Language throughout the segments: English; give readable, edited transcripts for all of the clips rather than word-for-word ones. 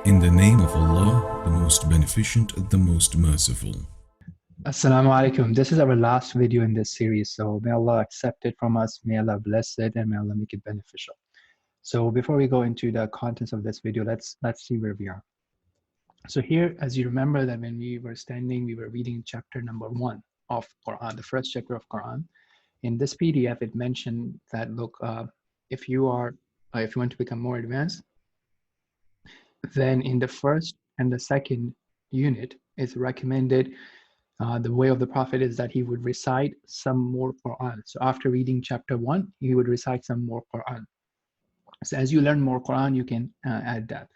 In the name of Allah, the most beneficent, the most merciful. Assalamu alaikum. This is our last video in this series, so may Allah accept it from us, may Allah bless it, and may Allah make it beneficial. So before we go into the contents of this video, let's see where we are. So here, as you remember that when we were standing, we were reading chapter number 1 of Quran, the first chapter of Quran. In this PDF, it mentioned that look, if you want to become more advanced, then in the first and the second unit, it's recommended. The way of the Prophet is that he would recite some more Quran. So after reading chapter 1, he would recite some more Quran. So as you learn more Quran, you can add that.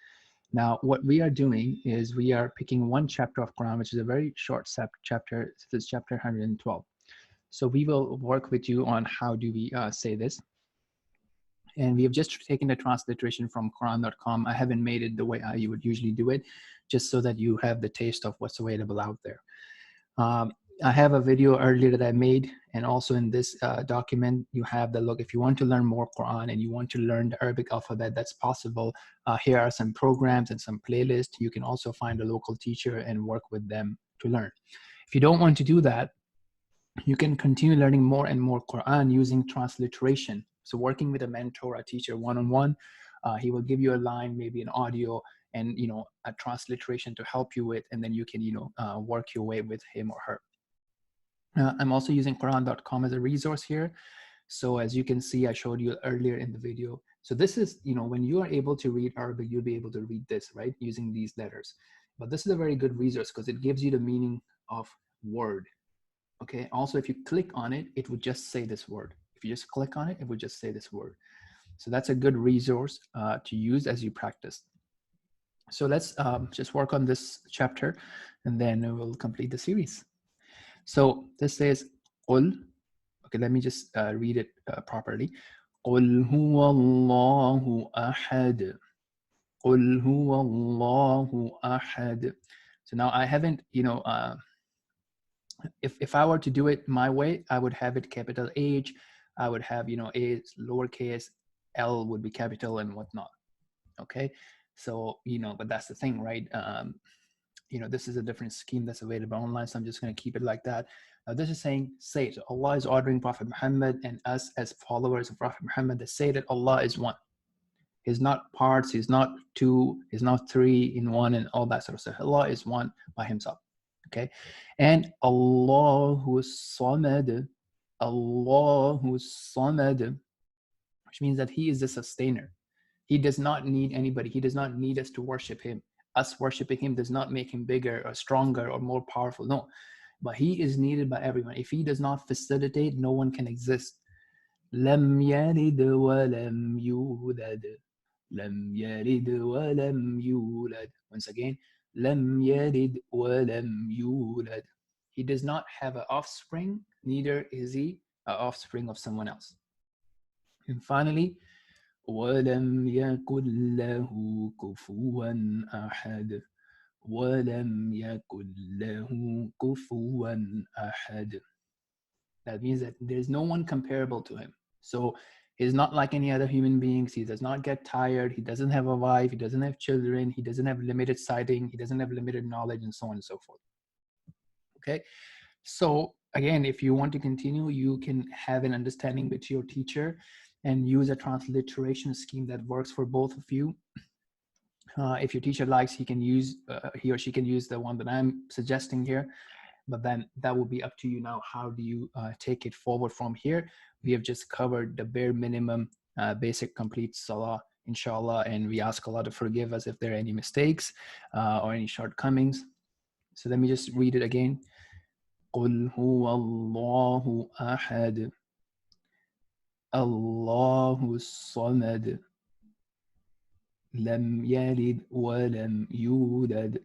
Now, what we are doing is we are picking one chapter of Quran, which is a very short chapter. This is chapter 112. So we will work with you on how do we say this. And we have just taken the transliteration from Quran.com. I haven't made it the way you would usually do it, just so that you have the taste of what's available out there. I have a video earlier that I made, and also in this document, you have the look. If you want to learn more Quran and you want to learn the Arabic alphabet, that's possible. Here are some programs and some playlists. You can also find a local teacher and work with them to learn. If you don't want to do that, you can continue learning more and more Quran using transliteration. So working with a mentor, a teacher, one-on-one, he will give you a line, maybe an audio, and a transliteration to help you with, and then you can work your way with him or her. I'm also using Quran.com as a resource here. So as you can see, I showed you earlier in the video. So this is, when you are able to read Arabic, you'll be able to read this, right? Using these letters. But this is a very good resource because it gives you the meaning of word. Okay. Also, if you click on it, it would just say this word. If you just click on it, it would just say this word. So that's a good resource to use as you practice. So let's just work on this chapter, and then we'll complete the series. So this says, قُلْ. Okay, let me just read it properly. قُلْ هُوَ اللَّهُ أَحَدٌ. قُلْ هُوَ اللَّهُ أَحَدٌ. So now I haven't, if I were to do it my way, I would have it capital H. I would have, A lowercase, L would be capital and whatnot. Okay, so, but that's the thing, right? This is a different scheme that's available online, so I'm just going to keep it like that. Now this is saying, say, so Allah is ordering Prophet Muhammad and us as followers of Prophet Muhammad to say that Allah is one. He's not parts, he's not two, he's not three in one and all that sort of stuff. Allah is one by himself. Okay, and Allahu Samad, Allahu Samad, which means that he is the sustainer. He does not need anybody. He does not need us to worship him. Us worshiping him does not make him bigger or stronger or more powerful. No, but he is needed by everyone. If he does not facilitate, no one can exist. لم يلد ولم يولد. لم يلد ولم يولد. Once again, لم يلد ولم يولد. He does not have an offspring, neither is he an offspring of someone else. And finally, ولم يكن له كفوا أحد. ولم يكن له كفوا أحد. That means that there's no one comparable to him. So he's not like any other human beings. He does not get tired. He doesn't have a wife. He doesn't have children. He doesn't have limited sighting. He doesn't have limited knowledge, and so on and so forth. Okay. So again, if you want to continue, you can have an understanding with your teacher and use a transliteration scheme that works for both of you. If your teacher likes, he or she can use the one that I'm suggesting here, but then that will be up to you now. How do you take it forward from here? We have just covered the bare minimum basic complete salah, inshallah, and we ask Allah to forgive us if there are any mistakes or any shortcomings. So let me just read it again. قُلْ هُوَ اللَّهُ أَحَدٌ. الله الصمد. لم يلد ولم يولد.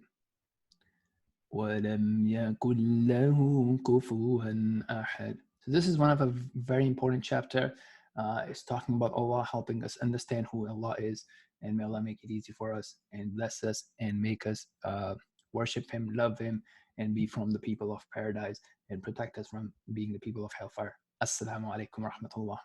ولم يكن له كفوا أحد. So this is one of a very important chapter. It's talking about Allah helping us understand who Allah is, and may Allah make it easy for us and bless us and make us worship him, love him, and be from the people of paradise, and protect us from being the people of hellfire. Assalamu alaikum wa rahmatullah.